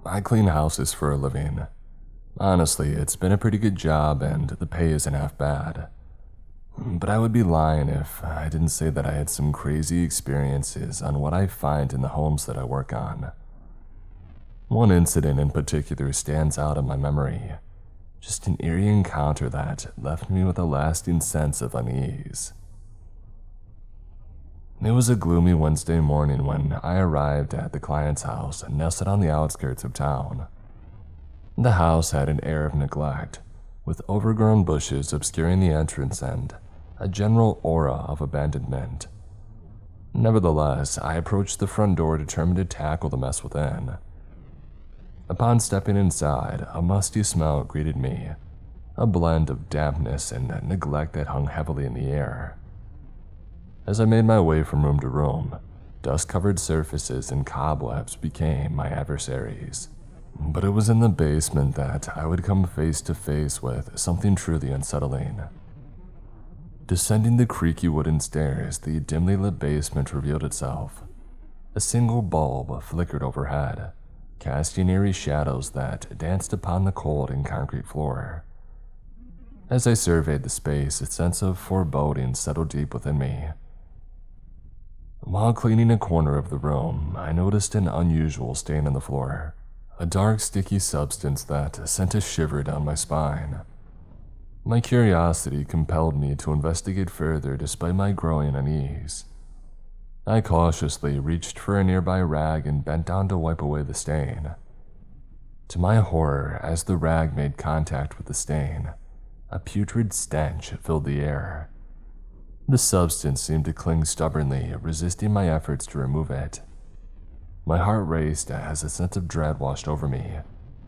I clean houses for a living. Honestly, it's been a pretty good job and the pay isn't half bad. But I would be lying if I didn't say that I had some crazy experiences on what I find in the homes that I work on. One incident in particular stands out in my memory. Just an eerie encounter that left me with a lasting sense of unease. It was a gloomy Wednesday morning when I arrived at the client's house nestled on the outskirts of town. The house had an air of neglect, with overgrown bushes obscuring the entrance and a general aura of abandonment. Nevertheless, I approached the front door determined to tackle the mess within. Upon stepping inside, a musty smell greeted me, a blend of dampness and neglect that hung heavily in the air. As I made my way from room to room, dust-covered surfaces and cobwebs became my adversaries. But it was in the basement that I would come face to face with something truly unsettling. Descending the creaky wooden stairs, the dimly lit basement revealed itself. A single bulb flickered overhead, casting eerie shadows that danced upon the cold and concrete floor. As I surveyed the space, a sense of foreboding settled deep within me. While cleaning a corner of the room, I noticed an unusual stain on the floor, a dark sticky substance that sent a shiver down my spine. My curiosity compelled me to investigate further despite my growing unease. I cautiously reached for a nearby rag and bent down to wipe away the stain. To my horror, as the rag made contact with the stain, a putrid stench filled the air. The substance seemed to cling stubbornly, resisting my efforts to remove it. My heart raced as a sense of dread washed over me,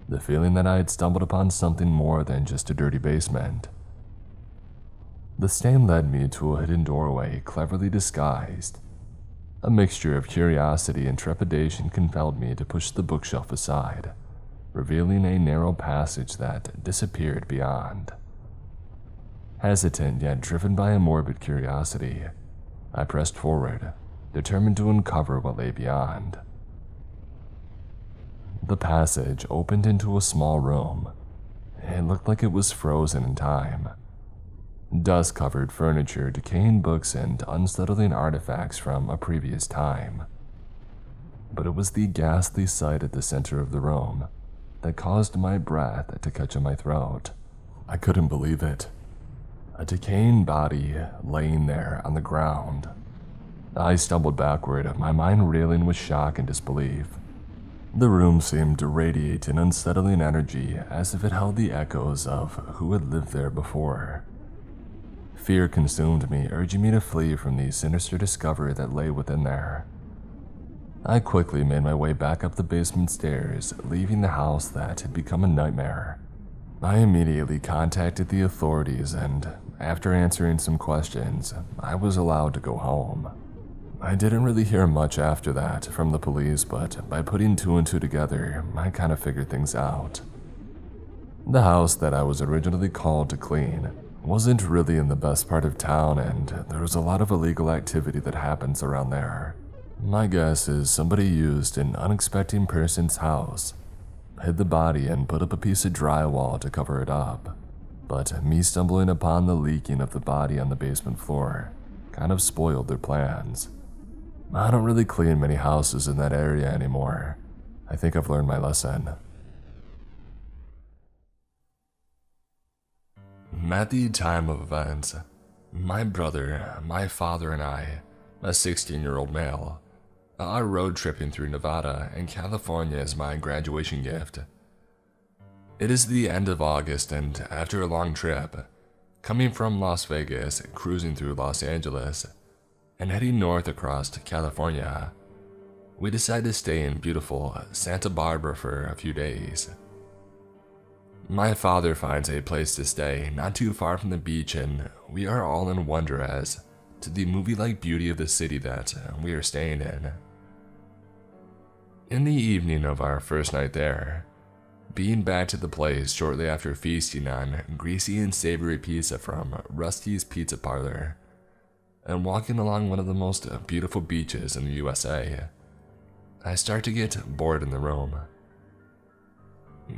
the feeling that I had stumbled upon something more than just a dirty basement. The stain led me to a hidden doorway, cleverly disguised. A mixture of curiosity and trepidation compelled me to push the bookshelf aside, revealing a narrow passage that disappeared beyond. Hesitant yet driven by a morbid curiosity, I pressed forward, determined to uncover what lay beyond. The passage opened into a small room. It looked like it was frozen in time. Dust-covered furniture, decaying books, and unsettling artifacts from a previous time. But it was the ghastly sight at the center of the room that caused my breath to catch in my throat. I couldn't believe it. A decaying body laying there on the ground. I stumbled backward, my mind reeling with shock and disbelief. The room seemed to radiate an unsettling energy as if it held the echoes of who had lived there before. Fear consumed me, urging me to flee from the sinister discovery that lay within there. I quickly made my way back up the basement stairs, leaving the house that had become a nightmare. I immediately contacted the authorities and, after answering some questions, I was allowed to go home. I didn't really hear much after that from the police, but by putting two and two together, I kind of figured things out. The house that I was originally called to clean wasn't really in the best part of town, and there was a lot of illegal activity that happens around there. My guess is somebody used an unexpected person's house, hid the body, and put up a piece of drywall to cover it up. But me stumbling upon the leaking of the body on the basement floor kind of spoiled their plans. I don't really clean many houses in that area anymore. I think I've learned my lesson. At the time of events, my brother, my father, and I, a 16-year-old male, are road tripping through Nevada and California as my graduation gift. It is the end of August, and after a long trip, coming from Las Vegas, cruising through Los Angeles, and heading north across to California, we decide to stay in beautiful Santa Barbara for a few days. My father finds a place to stay not too far from the beach, and we are all in wonder as to the movie-like beauty of the city that we are staying in. In the evening of our first night there, being back to the place shortly after feasting on greasy and savory pizza from Rusty's Pizza Parlor, and walking along one of the most beautiful beaches in the USA, I start to get bored in the room.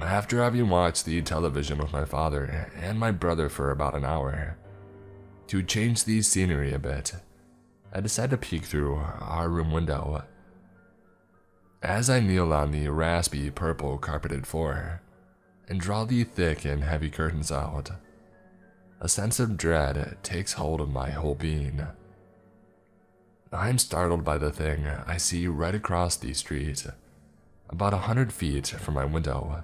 After having watched the television with my father and my brother for about an hour, to change the scenery a bit, I decided to peek through our room window. As I kneel on the raspy purple carpeted floor and draw the thick and heavy curtains out, a sense of dread takes hold of my whole being. I'm startled by the thing I see right across the street, about 100 feet from my window.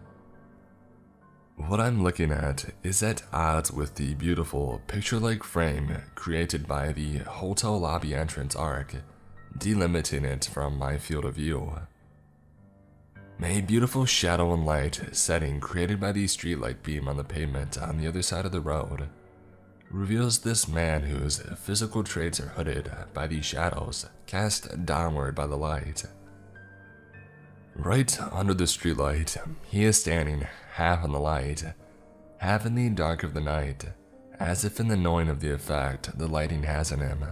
What I'm looking at is at odds with the beautiful picture-like frame created by the hotel lobby entrance arc, delimiting it from my field of view. A beautiful shadow and light setting created by the streetlight beam on the pavement on the other side of the road reveals this man whose physical traits are hooded by the shadows cast downward by the light. Right under the streetlight, he is standing half in the light, half in the dark of the night, as if in the knowing of the effect the lighting has on him.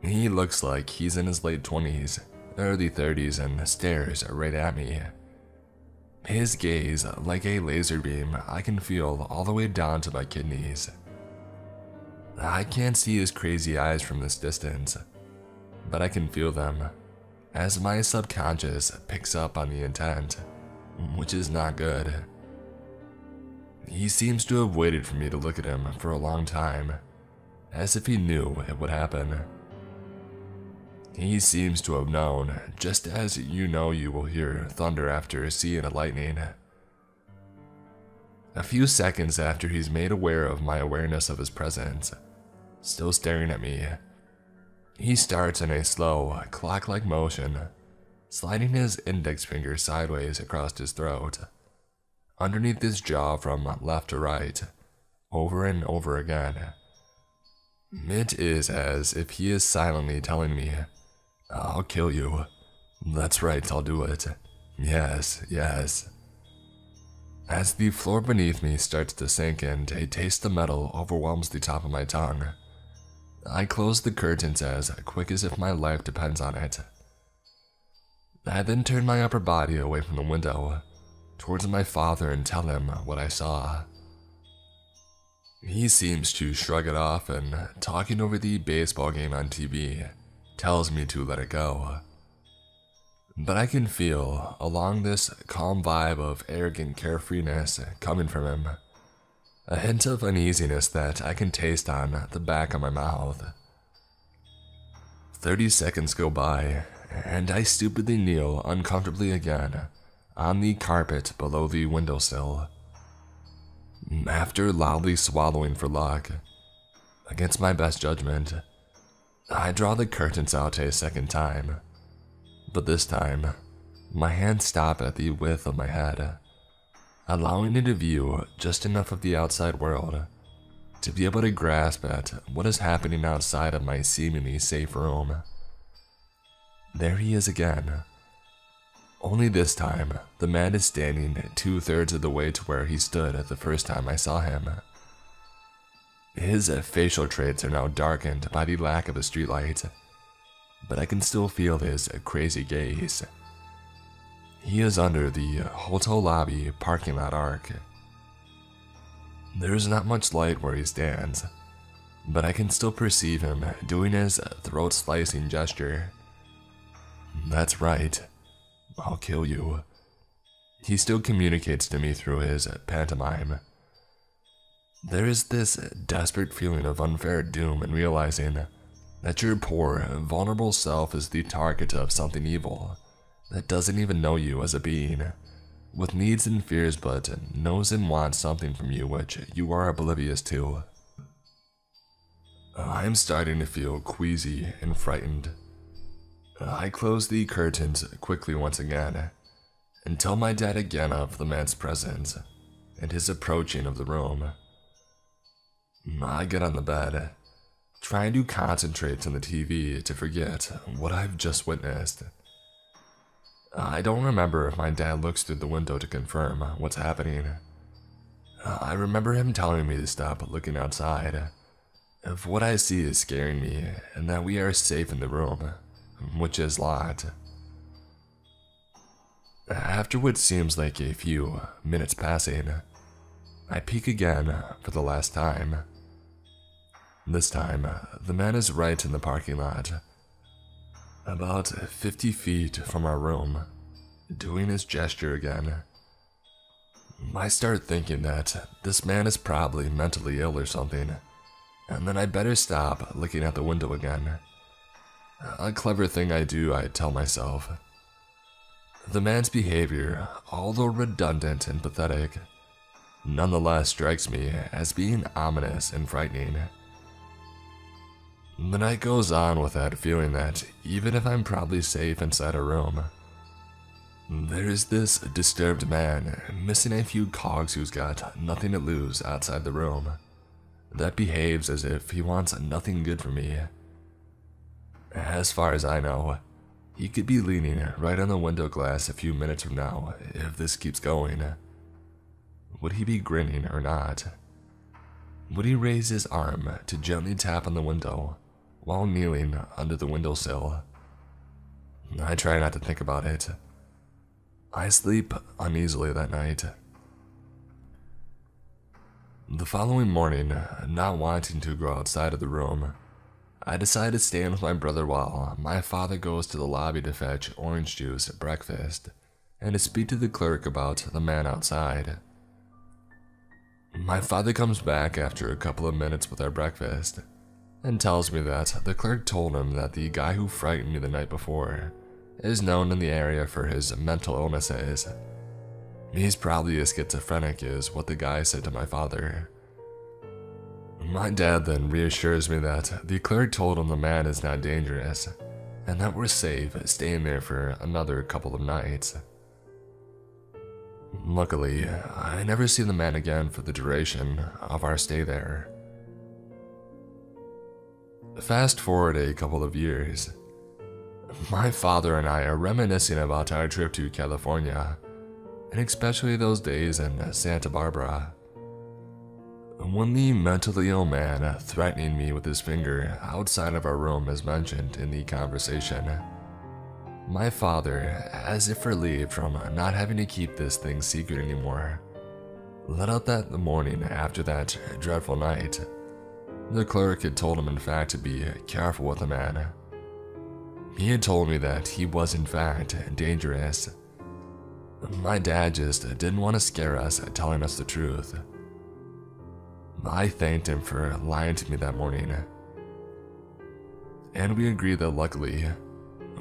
He looks like he's in his late 20s, early 30s, and stares right at me. His gaze, like a laser beam, I can feel all the way down to my kidneys. I can't see his crazy eyes from this distance, but I can feel them, as my subconscious picks up on the intent, which is not good. He seems to have waited for me to look at him for a long time, as if he knew it would happen. He seems to have known, just as you know you will hear thunder after seeing a lightning. A few seconds after he's made aware of my awareness of his presence, still staring at me, he starts in a slow, clock-like motion, sliding his index finger sideways across his throat, underneath his jaw from left to right, over and over again. It is as if he is silently telling me, "I'll kill you. That's right, I'll do it. Yes, yes." As the floor beneath me starts to sink and a taste of metal overwhelms the top of my tongue, I close the curtains as quick as if my life depends on it. I then turn my upper body away from the window, towards my father, and tell him what I saw. He seems to shrug it off, and talking over the baseball game on TV, tells me to let it go. But I can feel, along this calm vibe of arrogant carefreeness coming from him, a hint of uneasiness that I can taste on the back of my mouth. 30 seconds go by, and I stupidly kneel uncomfortably again on the carpet below the windowsill. After loudly swallowing for luck, against my best judgment, I draw the curtains out a second time, but this time, my hands stop at the width of my head, allowing me to view just enough of the outside world to be able to grasp at what is happening outside of my seemingly safe room. There he is again. Only this time, the man is standing 2/3 of the way to where he stood the first time I saw him. His facial traits are now darkened by the lack of a streetlight, but I can still feel his crazy gaze. He is under the hotel lobby parking lot arc. There is not much light where he stands, but I can still perceive him doing his throat-slicing gesture. That's right, I'll kill you. He still communicates to me through his pantomime. There is this desperate feeling of unfair doom in realizing that your poor, vulnerable self is the target of something evil that doesn't even know you as a being, with needs and fears, but knows and wants something from you which you are oblivious to. I'm starting to feel queasy and frightened. I close the curtains quickly once again, and tell my dad again of the man's presence and his approaching of the room. I get on the bed, trying to concentrate on the TV to forget what I've just witnessed. I don't remember if my dad looks through the window to confirm what's happening. I remember him telling me to stop looking outside, if what I see is scaring me, and that we are safe in the room, which is locked. After what seems like a few minutes passing, I peek again for the last time. This time, the man is right in the parking lot, about 50 feet from our room, doing his gesture again. I start thinking that this man is probably mentally ill or something, and then I better stop looking at the window again. A clever thing I do, I tell myself. The man's behavior, although redundant and pathetic, nonetheless strikes me as being ominous and frightening. The night goes on with that feeling that even if I'm probably safe inside a room, there is this disturbed man missing a few cogs who's got nothing to lose outside the room, that behaves as if he wants nothing good for me. As far as I know, he could be leaning right on the window glass a few minutes from now if this keeps going. Would he be grinning or not? Would he raise his arm to gently tap on the window while kneeling under the windowsill? I try not to think about it. I sleep uneasily that night. The following morning, not wanting to go outside of the room, I decide to stay in with my brother while my father goes to the lobby to fetch orange juice at breakfast and to speak to the clerk about the man outside. My father comes back after a couple of minutes with our breakfast and tells me that the clerk told him that the guy who frightened me the night before is known in the area for his mental illnesses. He's probably a schizophrenic, is what the guy said to my father. My dad then reassures me that the clerk told him the man is not dangerous and that we're safe staying there for another couple of nights. Luckily, I never see the man again for the duration of our stay there. Fast forward a couple of years. My father and I are reminiscing about our trip to California, and especially those days in Santa Barbara. When the mentally ill man threatening me with his finger outside of our room is mentioned in the conversation, my father, as if relieved from not having to keep this thing secret anymore, let out that the morning after that dreadful night, the clerk had told him in fact to be careful with the man. He had told me that he was in fact dangerous. My dad just didn't want to scare us telling us the truth. I thanked him for lying to me that morning, and we agreed that luckily,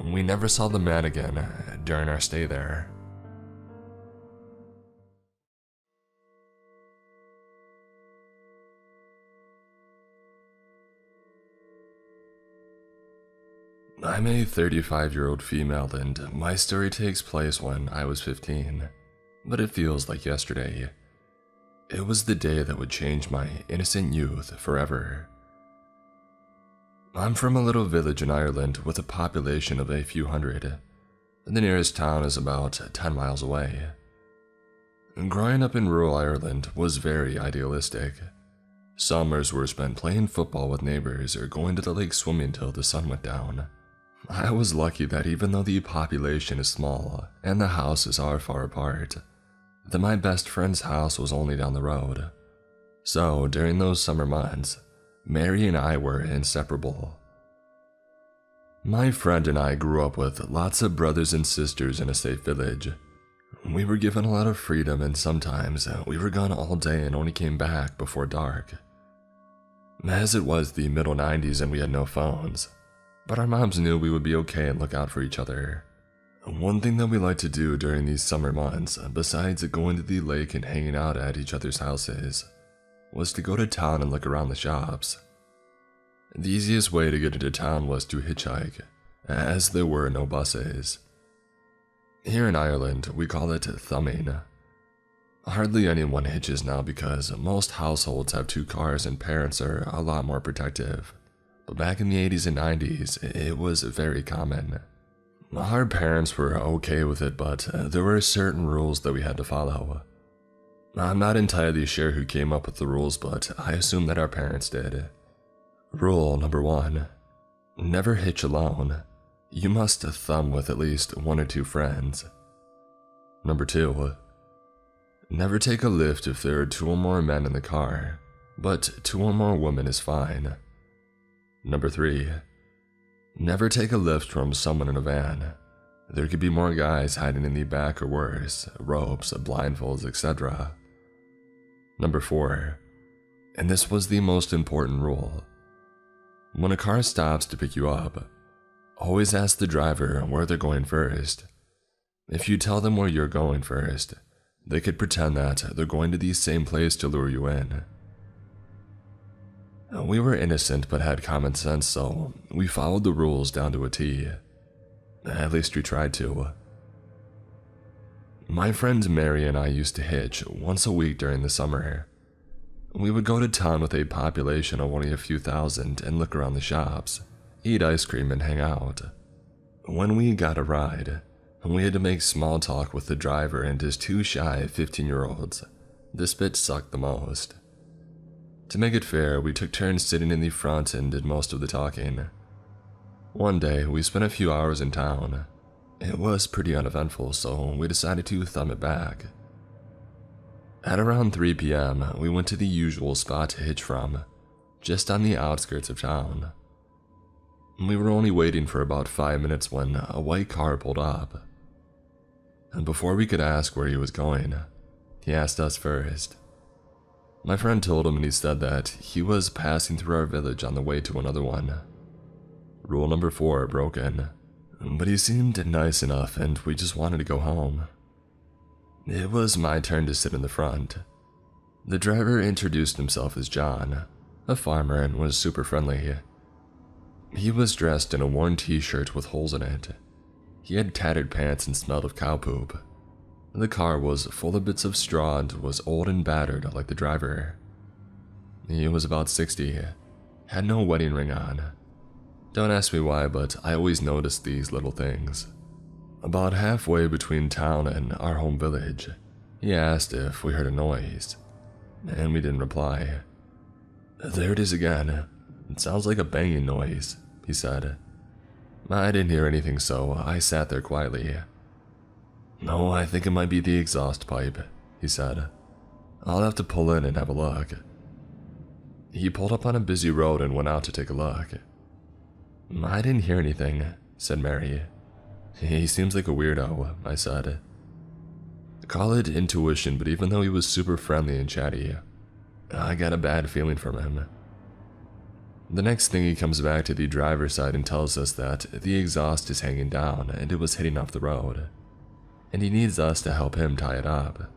we never saw the man again during our stay there. I'm a 35-year-old female and my story takes place when I was 15, but it feels like yesterday. It was the day that would change my innocent youth forever. I'm from a little village in Ireland with a population of a few hundred. The nearest town is about 10 miles away. Growing up in rural Ireland was very idealistic. Summers were spent playing football with neighbors or going to the lake swimming till the sun went down. I was lucky that even though the population is small and the houses are far apart, that my best friend's house was only down the road. So during those summer months, Mary and I were inseparable. My friend and I grew up with lots of brothers and sisters in a safe village. We were given a lot of freedom and sometimes we were gone all day and only came back before dark. As it was the middle 90s and we had no phones, but our moms knew we would be okay and look out for each other. One thing that we liked to do during these summer months, besides going to the lake and hanging out at each other's houses, was to go to town and look around the shops. The easiest way to get into town was to hitchhike, as there were no buses. Here in Ireland, we call it thumbing. Hardly anyone hitches now because most households have 2 cars and parents are a lot more protective. But back in the 80s and 90s, it was very common. Our parents were okay with it, but there were certain rules that we had to follow. I'm not entirely sure who came up with the rules, but I assume that our parents did. Rule number 1. Never hitch alone. You must thumb with at least 1 or 2 friends. Number 2. Never take a lift if there are 2 or more men in the car, but 2 or more women is fine. Number 3. Never take a lift from someone in a van. There could be more guys hiding in the back or worse, ropes, blindfolds, etc. Number 4. And this was the most important rule. When a car stops to pick you up, always ask the driver where they're going first. If you tell them where you're going first, they could pretend that they're going to the same place to lure you in. We were innocent but had common sense, so we followed the rules down to a T. At least we tried to. My friend Mary and I used to hitch once a week during the summer. We would go to town with a population of only a few thousand and look around the shops, eat ice cream, and hang out. When we got a ride, we had to make small talk with the driver and his 2 shy 15-year-olds. This bit sucked the most. To make it fair, we took turns sitting in the front and did most of the talking. One day, we spent a few hours in town. It was pretty uneventful, so we decided to thumb it back. At around 3 p.m., we went to the usual spot to hitch from, just on the outskirts of town. We were only waiting for about 5 minutes when a white car pulled up. And before we could ask where he was going, he asked us first. My friend told him and he said that he was passing through our village on the way to another one. Rule number 4 broken, but he seemed nice enough and we just wanted to go home. It was my turn to sit in the front. The driver introduced himself as John, a farmer, and was super friendly. He was dressed in a worn t-shirt with holes in it. He had tattered pants and smelled of cow poop. The car was full of bits of straw and was old and battered like the driver. He was about 60, had no wedding ring on. Don't ask me why, but I always noticed these little things. About halfway between town and our home village, he asked if we heard a noise, and we didn't reply. "There it is again. It sounds like a banging noise," he said. I didn't hear anything, so I sat there quietly. "No, I think it might be the exhaust pipe," he said. "I'll have to pull in and have a look." He pulled up on a busy road and went out to take a look. "I didn't hear anything," said Mary. "He seems like a weirdo," I said. Call it intuition, but even though he was super friendly and chatty, I got a bad feeling from him. The next thing, he comes back to the driver's side and tells us that the exhaust is hanging down and it was hitting off the road, and he needs us to help him tie it up.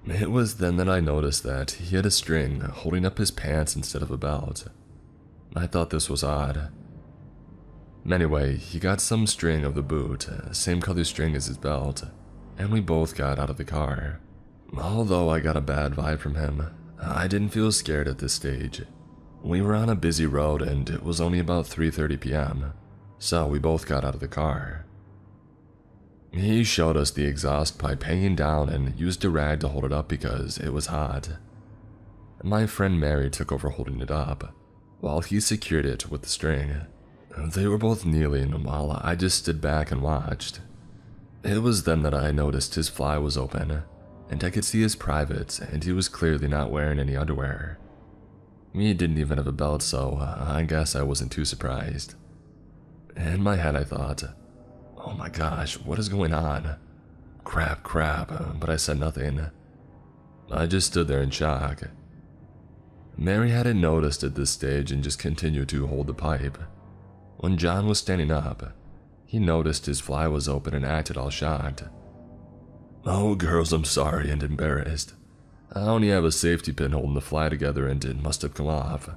It was then that I noticed that he had a string holding up his pants instead of a belt. I thought this was odd. Anyway, he got some string of the boot, same color string as his belt, and we both got out of the car. Although I got a bad vibe from him, I didn't feel scared at this stage. We were on a busy road and it was only about 3:30 p.m., so we both got out of the car. He showed us the exhaust pipe hanging down and used a rag to hold it up because it was hot. My friend Mary took over holding it up, while he secured it with the string. They were both kneeling while I just stood back and watched. It was then that I noticed his fly was open, and I could see his privates, and he was clearly not wearing any underwear. He didn't even have a belt, so I guess I wasn't too surprised. In my head I thought, oh my gosh, what is going on? Crap, but I said nothing. I just stood there in shock. Mary hadn't noticed at this stage and just continued to hold the pipe. When John was standing up, he noticed his fly was open and acted all shocked. "Oh girls, I'm sorry and embarrassed. I only have a safety pin holding the fly together and it must have come off.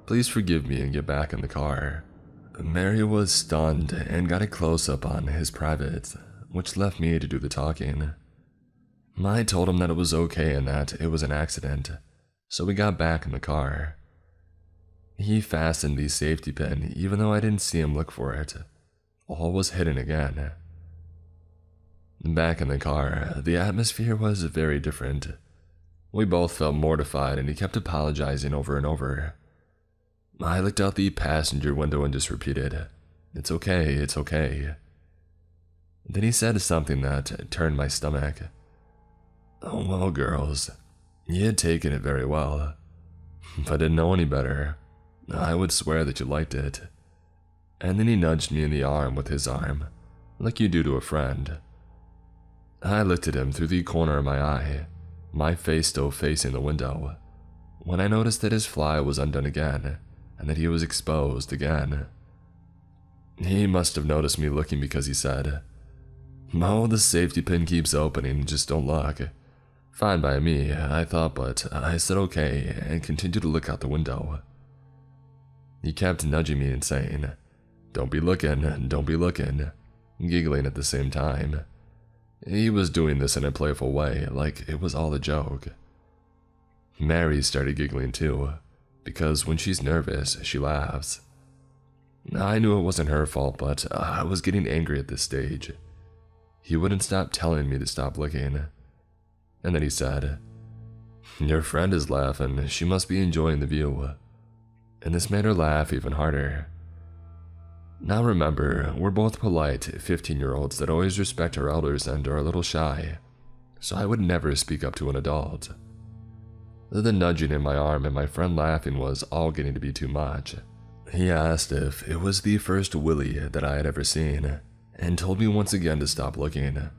Please forgive me and get back in the car." Mary was stunned and got a close-up on his privates, which left me to do the talking. I told him that it was okay and that it was an accident, so we got back in the car. He fastened the safety pin even though I didn't see him look for it. All was hidden again. Back in the car, the atmosphere was very different. We both felt mortified and he kept apologizing over and over. I looked out the passenger window and just repeated, it's okay. Then he said something that turned my stomach. Oh, well, girls, you had taken it very well. If I didn't know any better, I would swear that you liked it. And then he nudged me in the arm with his arm, like you do to a friend. I looked at him through the corner of my eye, my face still facing the window, when I noticed that his fly was undone again, and that he was exposed again. He must have noticed me looking because he said, "Oh, the safety pin keeps opening, just don't look." Fine by me, I thought, but I said okay and continued to look out the window. He kept nudging me and saying, "Don't be looking, don't be looking," giggling at the same time. He was doing this in a playful way, like it was all a joke. Mary started giggling too, because when she's nervous, she laughs. I knew it wasn't her fault, but I was getting angry at this stage. He wouldn't stop telling me to stop looking. And then he said, "Your friend is laughing, she must be enjoying the view." And this made her laugh even harder. Now remember, we're both polite 15-year-olds that always respect our elders and are a little shy, so I would never speak up to an adult. The nudging in my arm and my friend laughing was all getting to be too much. He asked if it was the first Willie that I had ever seen, and told me once again to stop looking.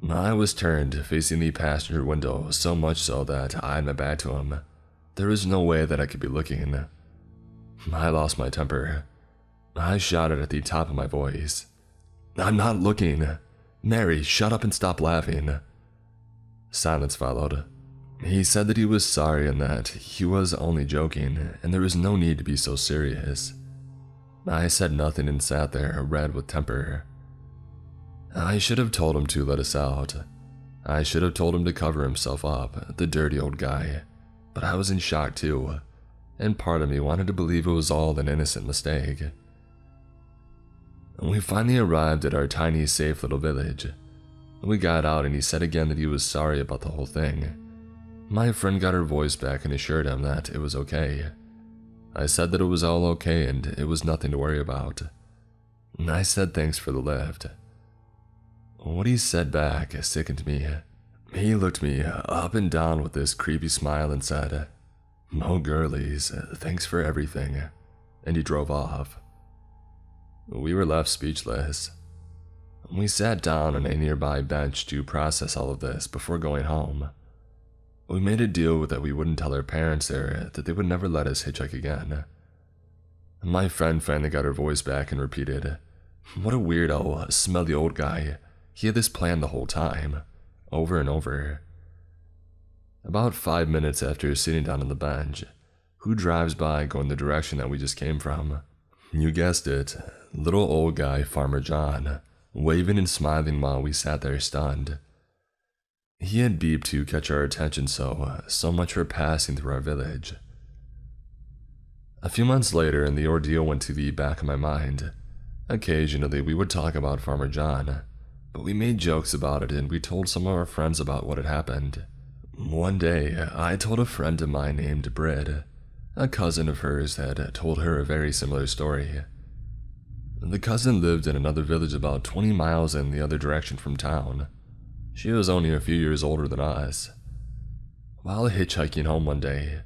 I was turned facing the passenger window, so much so that I had my back to him. There was no way that I could be looking. I lost my temper. I shouted at the top of my voice, "I'm not looking. Mary, shut up and stop laughing." Silence followed. He said that he was sorry and that he was only joking and there was no need to be so serious. I said nothing and sat there, red with temper. I should have told him to let us out. I should have told him to cover himself up, the dirty old guy. But I was in shock too, and part of me wanted to believe it was all an innocent mistake. We finally arrived at our tiny, safe little village. We got out and he said again that he was sorry about the whole thing. My friend got her voice back and assured him that it was okay. I said that it was all okay and it was nothing to worry about. I said thanks for the lift. What he said back sickened me. He looked me up and down with this creepy smile and said, "Oh girlies, thanks for everything," and he drove off. We were left speechless. We sat down on a nearby bench to process all of this before going home. We made a deal that we wouldn't tell our parents there that they would never let us hitchhike again. My friend finally got her voice back and repeated, "What a weirdo, smelly old guy. He had this plan the whole time," over and over. About 5 minutes after sitting down on the bench, who drives by going the direction that we just came from? You guessed it, little old guy Farmer John, waving and smiling while we sat there stunned. He had beeped to catch our attention, so much for passing through our village. A few months later, and the ordeal went to the back of my mind. Occasionally, we would talk about Farmer John, but we made jokes about it and we told some of our friends about what had happened. One day, I told a friend of mine named Brid. A cousin of hers had told her a very similar story. The cousin lived in another village about 20 miles in the other direction from town. She was only a few years older than us. While hitchhiking home one day,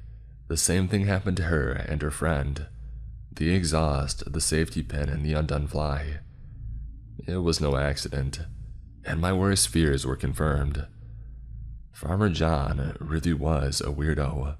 the same thing happened to her and her friend. The exhaust, the safety pin, and the undone fly. It was no accident, and my worst fears were confirmed. Farmer John really was a weirdo.